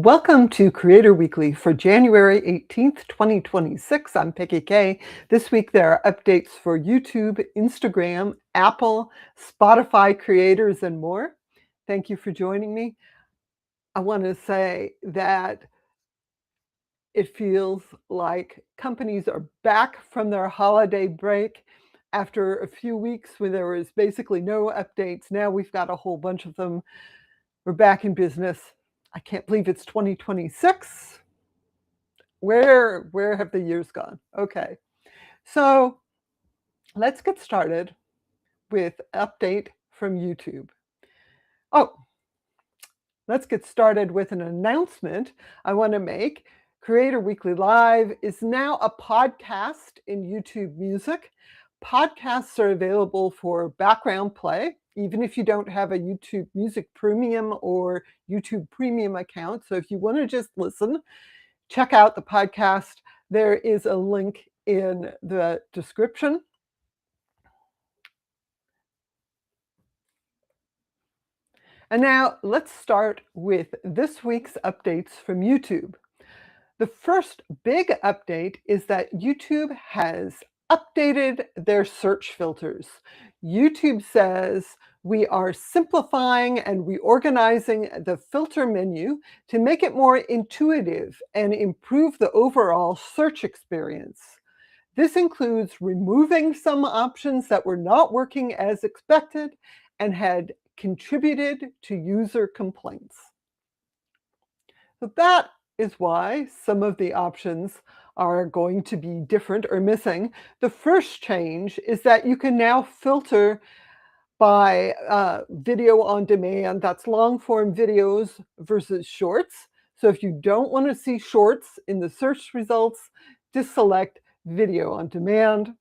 Welcome to Creator Weekly for January 18th, 2026. I'm Peggy Kay. This week there are updates for YouTube, Instagram, Apple, Spotify creators, and more. Thank you for joining me. I want to say that it feels like companies are back from their holiday break after a few weeks when there was basically no updates. Now we've got a whole bunch of them. We're back in business. I can't believe it's 2026. Where have the years gone? Okay, so let's get started with update from YouTube. Oh, let's get started with an announcement I want to make. Creator Weekly Live is now a podcast in YouTube Music. Podcasts are available for background play, even if you don't have a YouTube Music Premium or YouTube Premium account. So if you want to just listen, check out the podcast. There is a link in the description. And now let's start with this week's updates from YouTube. The first big update is that YouTube has updated their search filters. YouTube says we are simplifying and reorganizing the filter menu to make it more intuitive and improve the overall search experience. This includes removing some options that were not working as expected and had contributed to user complaints. So that is why some of the options are going to be different or missing. The first change is that you can now filter by video on demand. That's long form videos versus shorts. So if you don't want to see shorts in the search results, just select video on demand.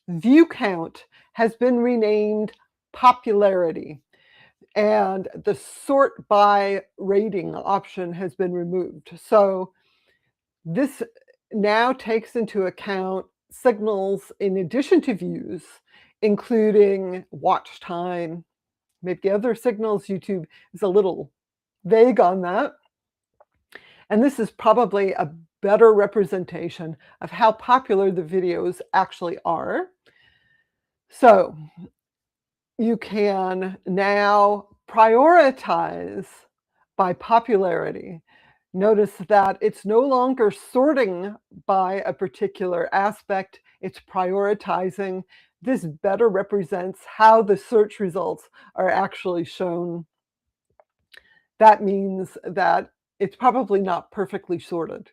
View count has been renamed popularity, and the sort by rating option has been removed. So this now takes into account signals in addition to views, including watch time, maybe other signals. YouTube is a little vague on that. And this is probably a better representation of how popular the videos actually are. So you can now prioritize by popularity. Notice that it's no longer sorting by a particular aspect, it's prioritizing. This better represents how the search results are actually shown. That means that it's probably not perfectly sorted.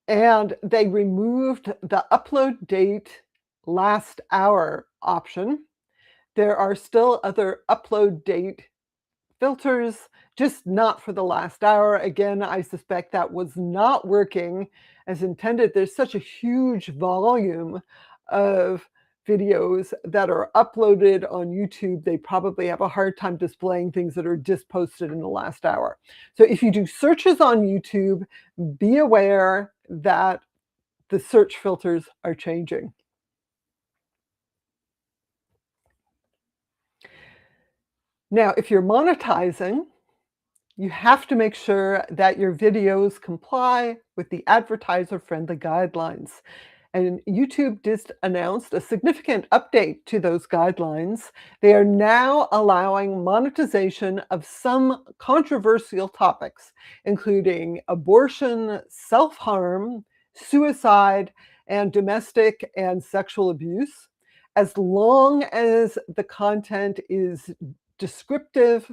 And they removed the upload date last hour option. There are still other upload date filters, just not for the last hour. Again, I suspect that was not working as intended. There's such a huge volume of videos that are uploaded on YouTube. They probably have a hard time displaying things that are just posted in the last hour. So if you do searches on YouTube, be aware that the search filters are changing. Now, if you're monetizing, you have to make sure that your videos comply with the advertiser-friendly guidelines. And YouTube just announced a significant update to those guidelines. They are now allowing monetization of some controversial topics, including abortion, self-harm, suicide, and domestic and sexual abuse, as long as the content is descriptive,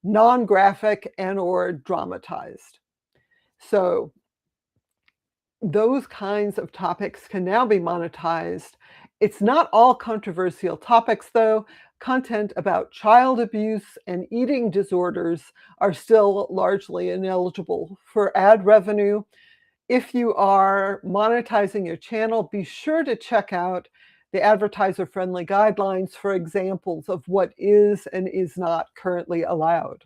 non-graphic, and or dramatized. So those kinds of topics can now be monetized. It's not all controversial topics, though. Content about child abuse and eating disorders are still largely ineligible for ad revenue. If you are monetizing your channel, be sure to check out the advertiser-friendly guidelines for examples of what is and is not currently allowed.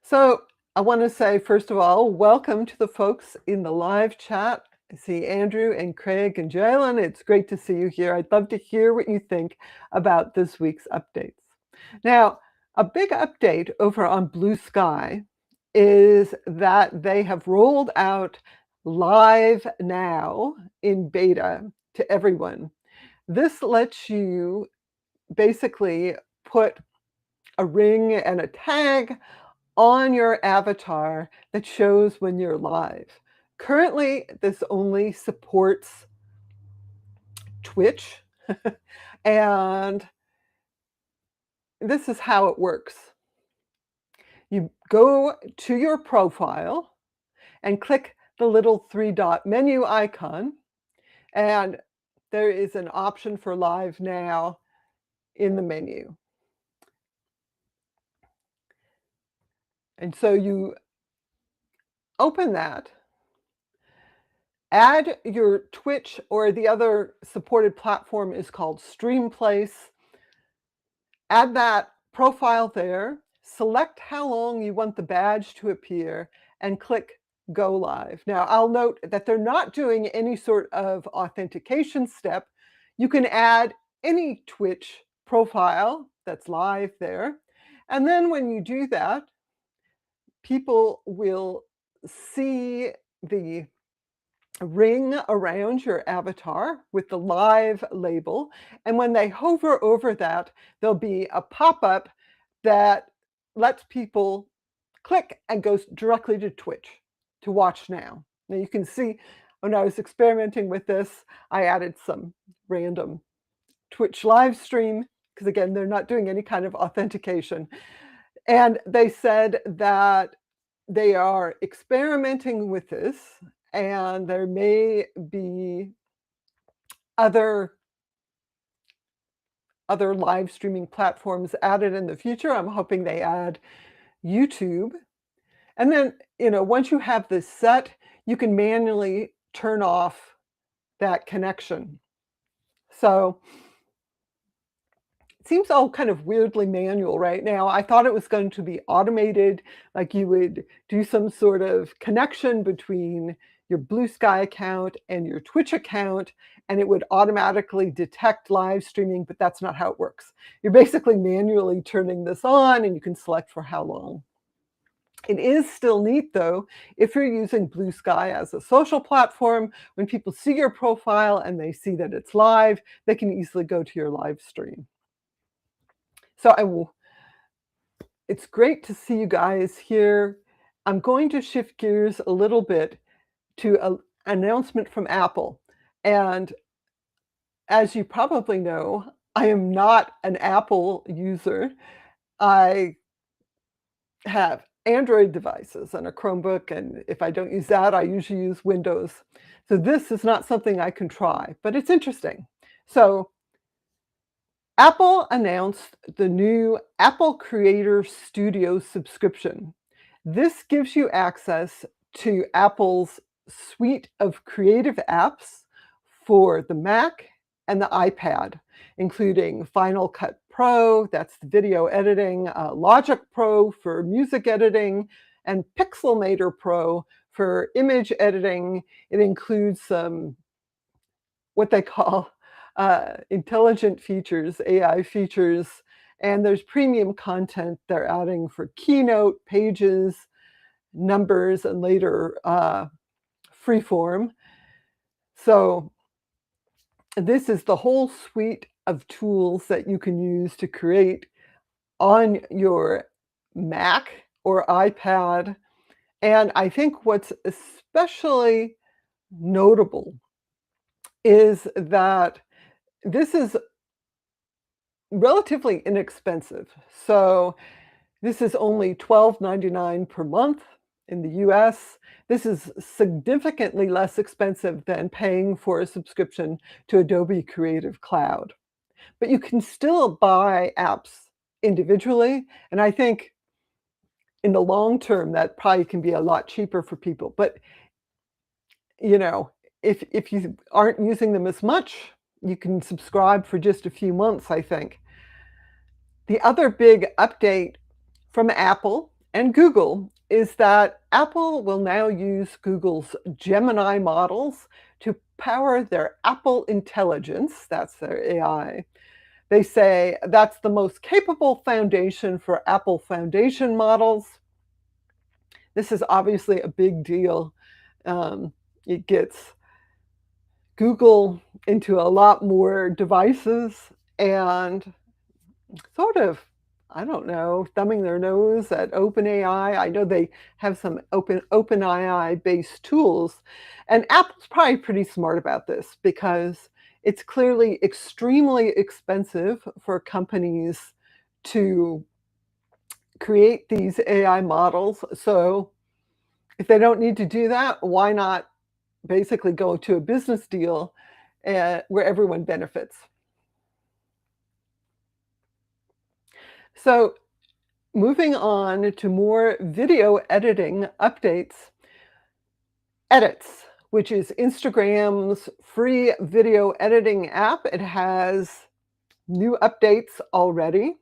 So I want to say, first of all, welcome to the folks in the live chat. I see Andrew and Craig and Jalen. It's great to see you here. I'd love to hear what you think about this week's updates. Now, a big update over on Bluesky is that they have rolled out Live Now in beta to everyone. This lets you basically put a ring and a tag on your avatar that shows when you're live. Currently, this only supports Twitch, and this is how it works. You go to your profile and click the little three-dot menu icon, and there is an option for Live Now in the menu. And so you open that, add your Twitch, or the other supported platform is called Streamplace. Add that profile there, select how long you want the badge to appear, and click Go Live. Now, I'll note that they're not doing any sort of authentication step. You can add any Twitch profile that's live there. And then when you do that, people will see the ring around your avatar with the live label. And when they hover over that, there'll be a pop-up that lets people click and goes directly to Twitch to watch now. Now you can see when I was experimenting with this, I added some random Twitch live stream because again, they're not doing any kind of authentication. And they said that they are experimenting with this and there may be other live streaming platforms added in the future. I'm hoping they add YouTube. And then, once you have this set, you can manually turn off that connection. So it seems all kind of weirdly manual right now. I thought it was going to be automated, like you would do some sort of connection between your Bluesky account and your Twitch account, and it would automatically detect live streaming, but that's not how it works. You're basically manually turning this on, and you can select for how long. It is still neat, though, if you're using Bluesky as a social platform, when people see your profile and they see that it's live, they can easily go to your live stream. So it's great to see you guys here. I'm going to shift gears a little bit to an announcement from Apple. And as you probably know, I am not an Apple user. I have Android devices and a Chromebook, and if I don't use that, I usually use Windows. So this is not something I can try, but it's interesting. So Apple announced the new Apple Creator Studio subscription. This gives you access to Apple's suite of creative apps for the Mac and the iPad, including Final Cut Pro, that's the video editing, Logic Pro for music editing, and Pixelmator Pro for image editing. It includes some what they call intelligent features, AI features, and there's premium content they're adding for Keynote, Pages, Numbers, and later Freeform. So this is the whole suite of tools that you can use to create on your Mac or iPad. And I think what's especially notable is that this is relatively inexpensive. So this is only $12.99 per month in the US. This is significantly less expensive than paying for a subscription to Adobe Creative Cloud. But you can still buy apps individually, and I think in the long term that probably can be a lot cheaper for people. But if you aren't using them as much, you can subscribe for just a few months, I think. The other big update from Apple and Google is that Apple will now use Google's Gemini models to power their Apple Intelligence, that's their AI. They say that's the most capable foundation for Apple foundation models. This is obviously a big deal. It gets Google into a lot more devices and sort of, I don't know, thumbing their nose at OpenAI. I know they have some OpenAI-based tools, and Apple's probably pretty smart about this because it's clearly extremely expensive for companies to create these AI models. So if they don't need to do that, why not basically go to a business deal where everyone benefits? So moving on to more video editing updates, Edits, which is Instagram's free video editing app. It has new updates already.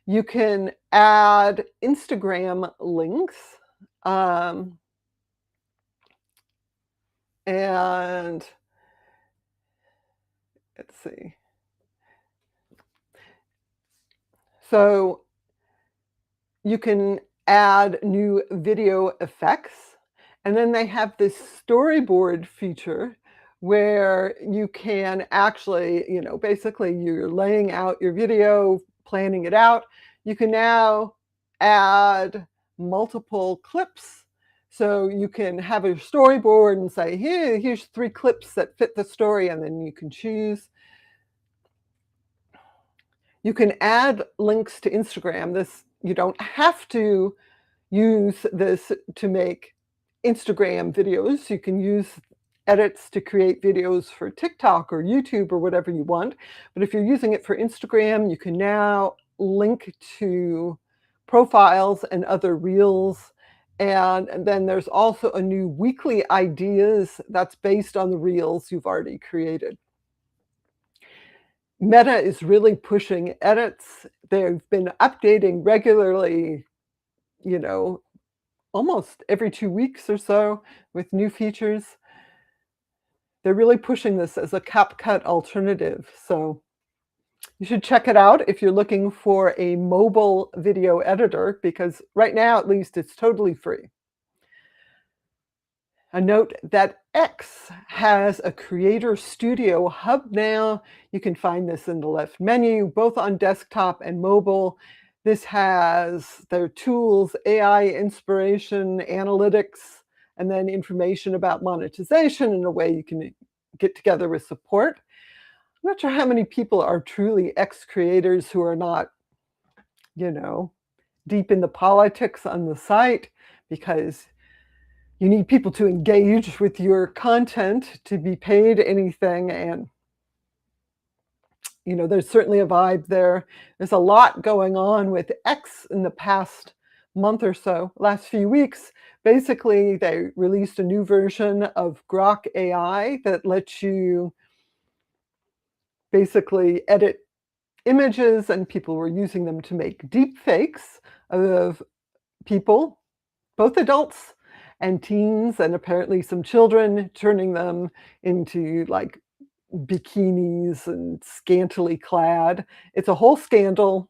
You can add Instagram links. And let's see. So you can add new video effects. And then they have this storyboard feature where you can actually, basically you're laying out your video, planning it out. You can now add multiple clips. So you can have a storyboard and say, here's 3 clips that fit the story, and then you can choose. You can add links to Instagram. You don't have to use this to make Instagram videos. You can use edits to create videos for TikTok or YouTube or whatever you want. But if you're using it for Instagram, you can now link to profiles and other reels. And then there's also a new weekly ideas that's based on the reels you've already created. Meta is really pushing edits. They've been updating regularly, almost every 2 weeks or so with new features. They're really pushing this as a CapCut alternative. So you should check it out if you're looking for a mobile video editor, because right now, at least, it's totally free. A note that X has a Creator Studio hub now. You can find this in the left menu, both on desktop and mobile. This has their tools, AI inspiration, analytics, and then information about monetization in a way you can get together with support. I'm not sure how many people are truly X creators who are not, deep in the politics on the site, because you need people to engage with your content to be paid anything. And, there's certainly a vibe there. There's a lot going on with X in the past month or so, last few weeks. Basically, they released a new version of GrokAI that lets you basically edit images, and people were using them to make deep fakes of people, both adults and teens, and apparently some children, turning them into like bikinis and scantily clad. It's a whole scandal.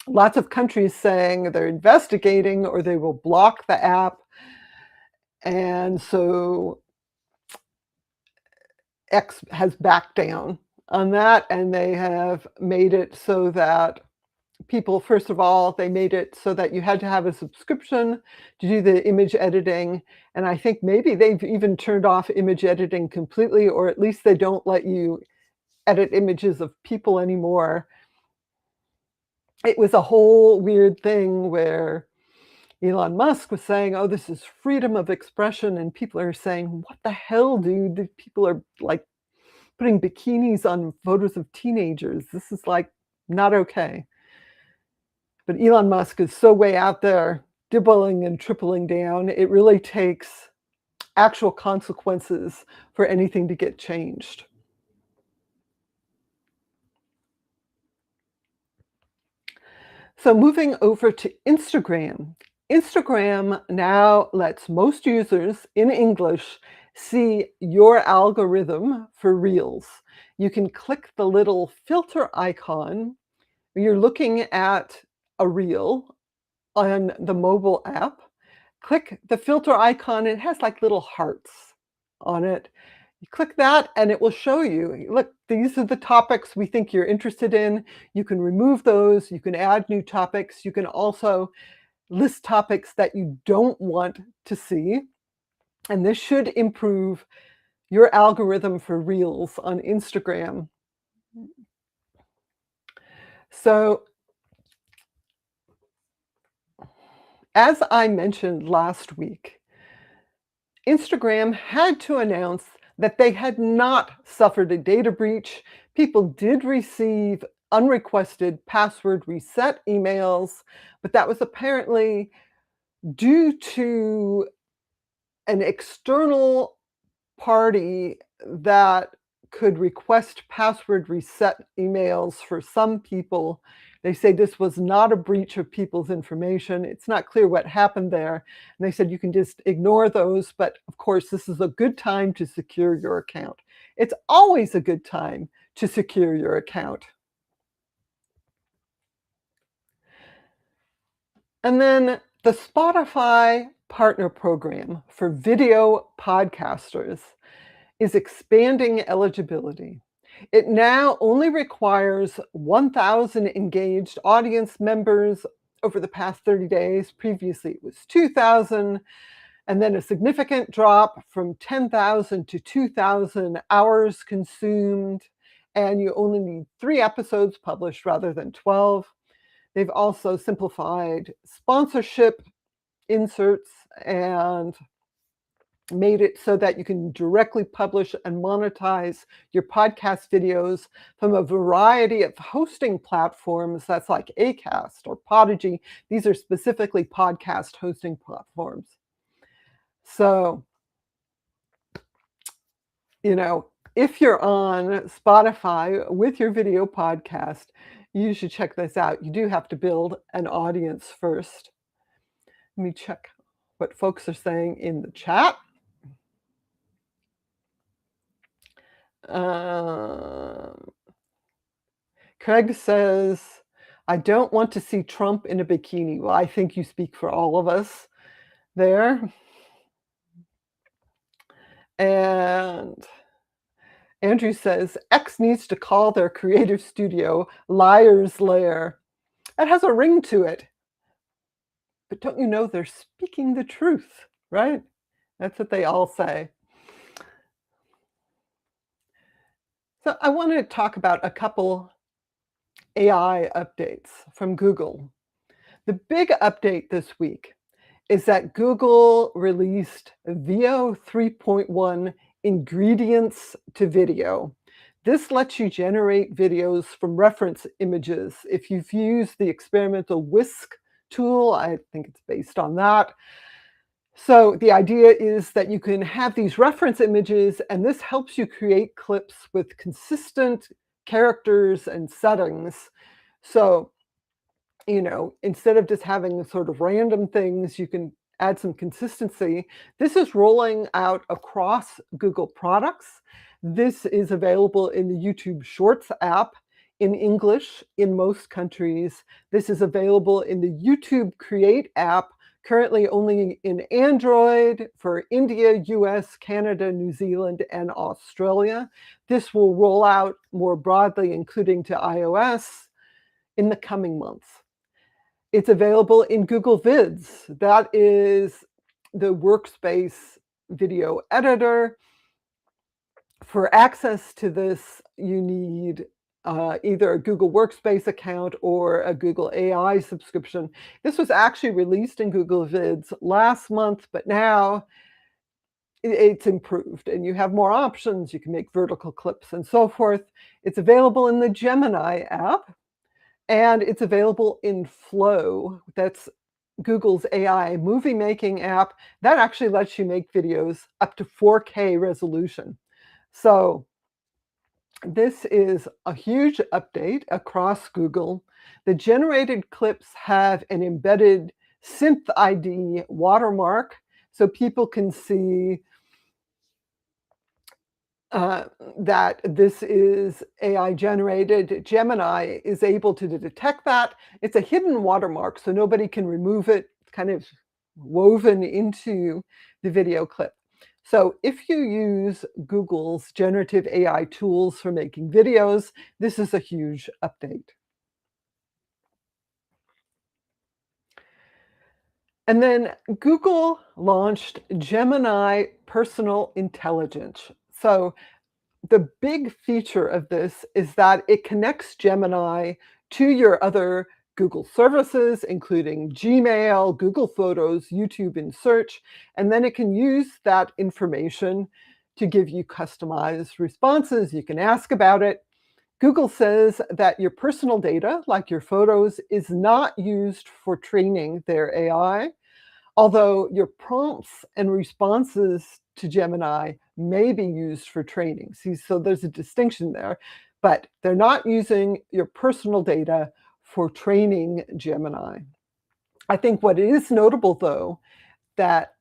Lots of countries saying they're investigating or they will block the app. And so X has backed down on that, and they have made it so that people, first of all, they made it so that you had to have a subscription to do the image editing. And I think maybe they've even turned off image editing completely, or at least they don't let you edit images of people anymore. It was a whole weird thing where Elon Musk was saying, oh, this is freedom of expression. And people are saying, what the hell, dude? People are like putting bikinis on photos of teenagers. This is like not okay. But Elon Musk is so way out there, dibbling and tripling down. It really takes actual consequences for anything to get changed. So moving over to Instagram. Instagram now lets most users in English see your algorithm for Reels. You can click the little filter icon. You're looking at a reel on the mobile app. Click the filter icon. It has like little hearts on it. You click that and it will show you, look, these are the topics we think you're interested in. You can remove those. You can add new topics. You can also list topics that you don't want to see. And this should improve your algorithm for Reels on Instagram. So, as I mentioned last week, Instagram had to announce that they had not suffered a data breach. People did receive unrequested password reset emails, but that was apparently due to an external party that could request password reset emails for some people. They say this was not a breach of people's information. It's not clear what happened there. And they said you can just ignore those, but of course, this is a good time to secure your account. It's always a good time to secure your account. And then the Spotify Partner Program for video podcasters is expanding eligibility. It now only requires 1,000 engaged audience members over the past 30 days. Previously, it was 2,000, and then a significant drop from 10,000 to 2,000 hours consumed, and you only need 3 episodes published rather than 12. They've also simplified sponsorship inserts and made it so that you can directly publish and monetize your podcast videos from a variety of hosting platforms. That's like Acast or Podigy. These are specifically podcast hosting platforms. So, if you're on Spotify with your video podcast, you should check this out. You do have to build an audience first. Let me check what folks are saying in the chat. Craig says, I don't want to see Trump in a bikini. Well, I think you speak for all of us there. And Andrew says, X needs to call their creative studio Liar's Lair. That has a ring to it. But don't you know they're speaking the truth, right? That's what they all say. So I want to talk about a couple AI updates from Google. The big update this week is that Google released VO 3.1 ingredients to video. This lets you generate videos from reference images. If you've used the experimental Whisk tool, I think it's based on that. So the idea is that you can have these reference images, and this helps you create clips with consistent characters and settings. So, instead of just having sort of random things, you can add some consistency. This is rolling out across Google products. This is available in the YouTube Shorts app in English in most countries. This is available in the YouTube Create app, currently only in Android for India, US, Canada, New Zealand, and Australia. This will roll out more broadly, including to iOS, in the coming months. It's available in Google Vids. That is the workspace video editor. For access to this, you need either a Google Workspace account or a Google AI subscription. This was actually released in Google Vids last month, but now it's improved and you have more options. You can make vertical clips and so forth. It's available in the Gemini app, and it's available in Flow. That's Google's AI movie making app. That actually lets you make videos up to 4K resolution. So this is a huge update across Google. The generated clips have an embedded synth ID watermark, so people can see, that this is AI generated. Gemini is able to detect that. It's a hidden watermark, so nobody can remove it. It's kind of woven into the video clip. So if you use Google's generative AI tools for making videos, this is a huge update. And then Google launched Gemini Personal Intelligence. So the big feature of this is that it connects Gemini to your other Google services, including Gmail, Google Photos, YouTube, and Search. And then it can use that information to give you customized responses. You can ask about it. Google says that your personal data, like your photos, is not used for training their AI. Although your prompts and responses to Gemini may be used for training. See, so there's a distinction there, but they're not using your personal data for training Gemini. I think what is notable, though, that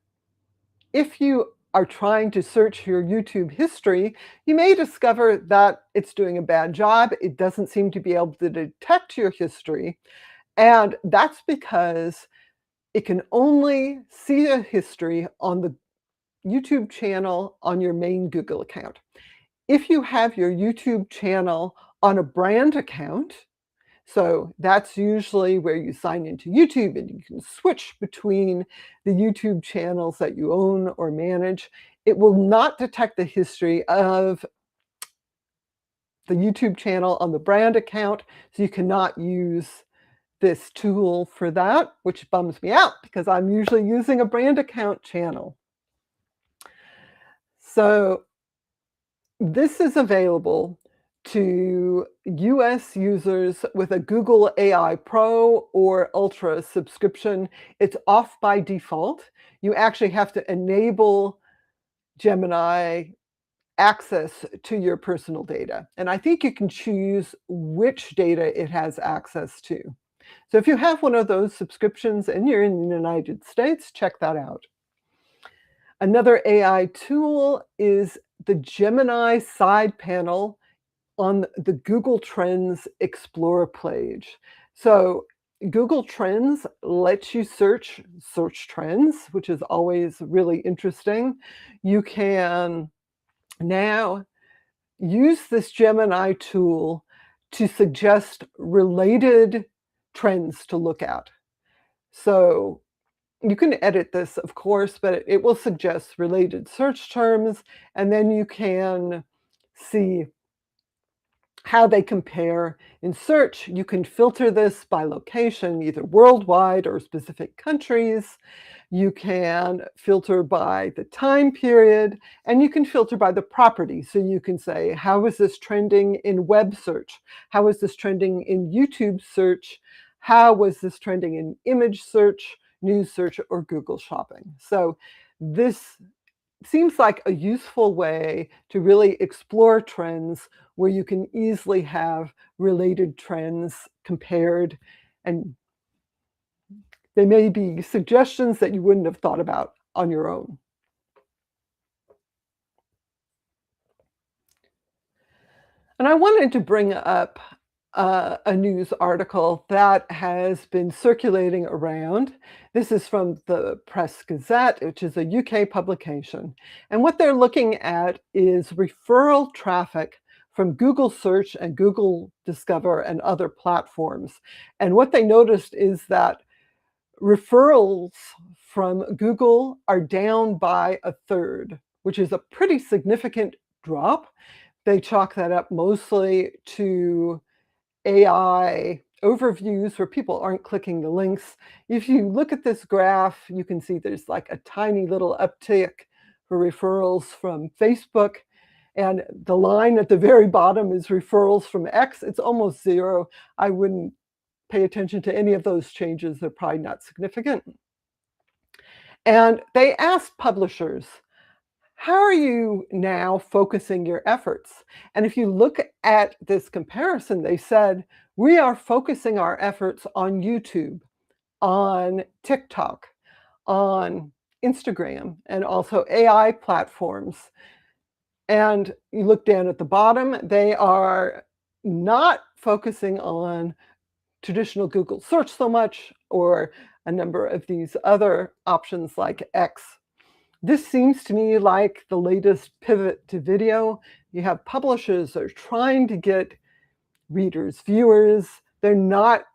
if you are trying to search your YouTube history, you may discover that it's doing a bad job. It doesn't seem to be able to detect your history. And that's because it can only see a history on the YouTube channel on your main Google account. If you have your YouTube channel on a brand account, so that's usually where you sign into YouTube and you can switch between the YouTube channels that you own or manage, it will not detect the history of the YouTube channel on the brand account, so you cannot use this tool for that, which bums me out because I'm usually using a brand account channel. So this is available to US users with a Google AI Pro or Ultra subscription. It's off by default. You actually have to enable Gemini access to your personal data. And I think you can choose which data it has access to. So if you have one of those subscriptions and you're in the United States, check that out. Another AI tool is the Gemini side panel on the Google Trends Explorer page. So Google Trends lets you search trends, which is always really interesting. You can now use this Gemini tool to suggest related trends to look at. So you can edit this, of course, but it will suggest related search terms, and then you can see how they compare in search. You can filter this by location, either worldwide or specific countries. You can filter by the time period, and you can filter by the property. So you can say, how is this trending in web search? How is this trending in YouTube search? How was this trending in image search, news search, or Google Shopping? So this seems like a useful way to really explore trends where you can easily have related trends compared, and they may be suggestions that you wouldn't have thought about on your own. And I wanted to bring up a news article that has been circulating around. This is from the Press Gazette, which is a UK publication. And what they're looking at is referral traffic from Google Search and Google Discover and other platforms. And what they noticed is that referrals from Google are down by a third, which is a pretty significant drop. They chalk that up mostly to AI overviews where people aren't clicking the links. If you look at this graph, you can see there's like a tiny little uptick for referrals from Facebook. And the line at the very bottom is referrals from X. It's almost zero. I wouldn't pay attention to any of those changes. They're probably not significant. And they asked publishers, how are you now focusing your efforts? And if you look at this comparison, they said, we are focusing our efforts on YouTube, on TikTok, on Instagram, and also AI platforms. And you look down at the bottom, they are not focusing on traditional Google search so much, or a number of these other options like X. This seems to me like the latest pivot to video. You have publishers that are trying to get readers, viewers. They're not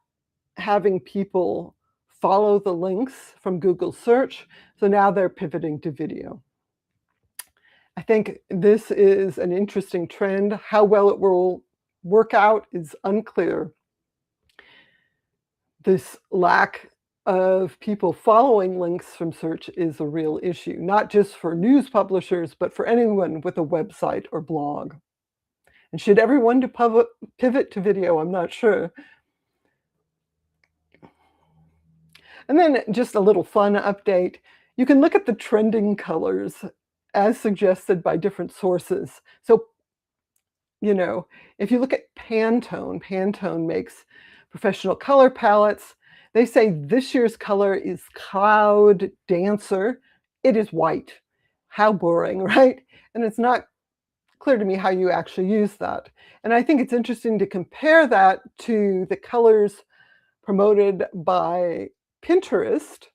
having people follow the links from Google search, so now they're pivoting to video. I think this is an interesting trend. How well it will work out is unclear. This lack of people following links from search is a real issue, not just for news publishers, but for anyone with a website or blog. And should everyone pivot to video? I'm not sure. And then just a little fun update. You can look at the trending colors as suggested by different sources. So, if you look at Pantone, Pantone makes professional color palettes. They say this year's color is Cloud Dancer. It is white. How boring, right? And it's not clear to me how you actually use that. And I think it's interesting to compare that to the colors promoted by Pinterest,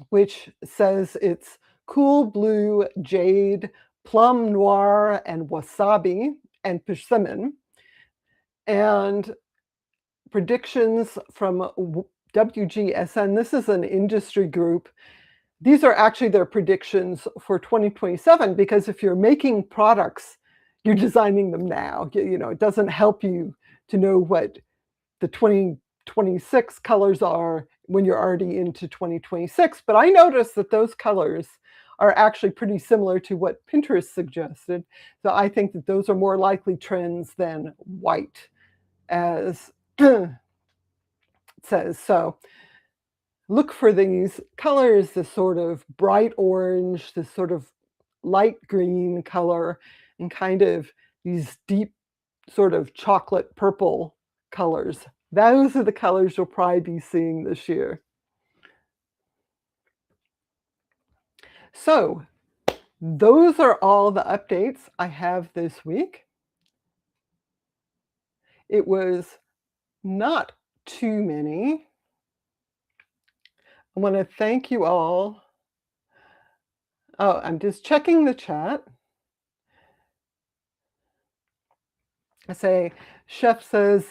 which says it's cool blue, jade, plum noir, and wasabi, and persimmon. And predictions from WGSN, this is an industry group. These are actually their predictions for 2027, because if you're making products, you're designing them now. It doesn't help you to know what the 2026 colors are when you're already into 2026. But I noticed that those colors are actually pretty similar to what Pinterest suggested. So I think that those are more likely trends than white, as it says. So look for these colors, this sort of bright orange, this sort of light green color, and kind of these deep sort of chocolate purple colors. Those are the colors you'll probably be seeing this year. So those are all the updates I have this week. It was not too many. I want to thank you all. Oh, I'm just checking the chat. I say, Chef says,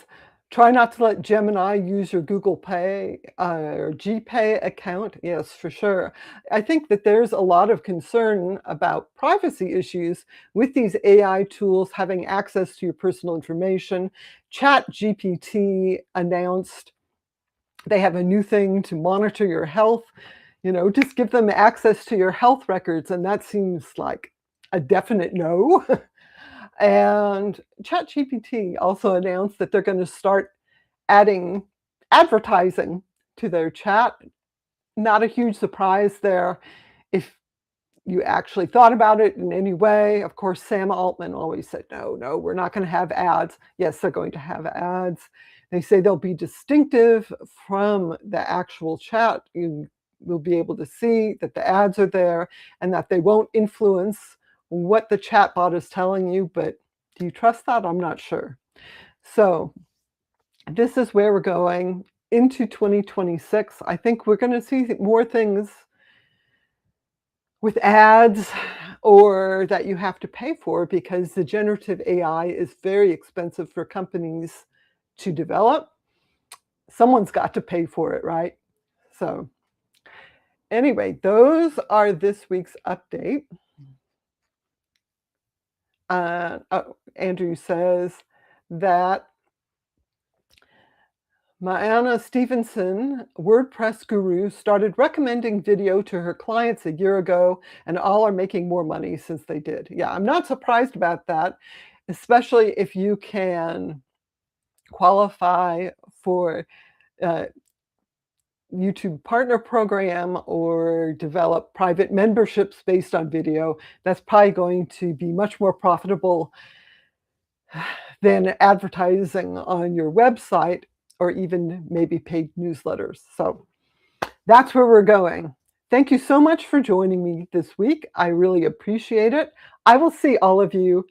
try not to let Gemini use your Google Pay or GPay account. Yes, for sure. I think that there's a lot of concern about privacy issues with these AI tools having access to your personal information. ChatGPT announced they have a new thing to monitor your health. Just give them access to your health records, and that seems like a definite no. And ChatGPT also announced that they're going to start adding advertising to their chat. Not a huge surprise there if you actually thought about it in any way. Of course, Sam Altman always said, no, we're not going to have ads. Yes, they're going to have ads. They say they'll be distinctive from the actual chat. You will be able to see that the ads are there and that they won't influence what the chatbot is telling you. But do you trust that? I'm not sure. So this is where we're going into 2026. I think we're going to see more things with ads or that you have to pay for, because the generative AI is very expensive for companies to develop. Someone's got to pay for it, right? So anyway, those are this week's update. Andrew says that Maana Stevenson, WordPress guru, started recommending video to her clients a year ago, and all are making more money since they did. Yeah, I'm not surprised about that, especially if you can qualify for YouTube partner program or develop private memberships based on video. That's probably going to be much more profitable than advertising on your website or even maybe paid newsletters. So that's where we're going. Thank you so much for joining me this week. I really appreciate it. I will see all of you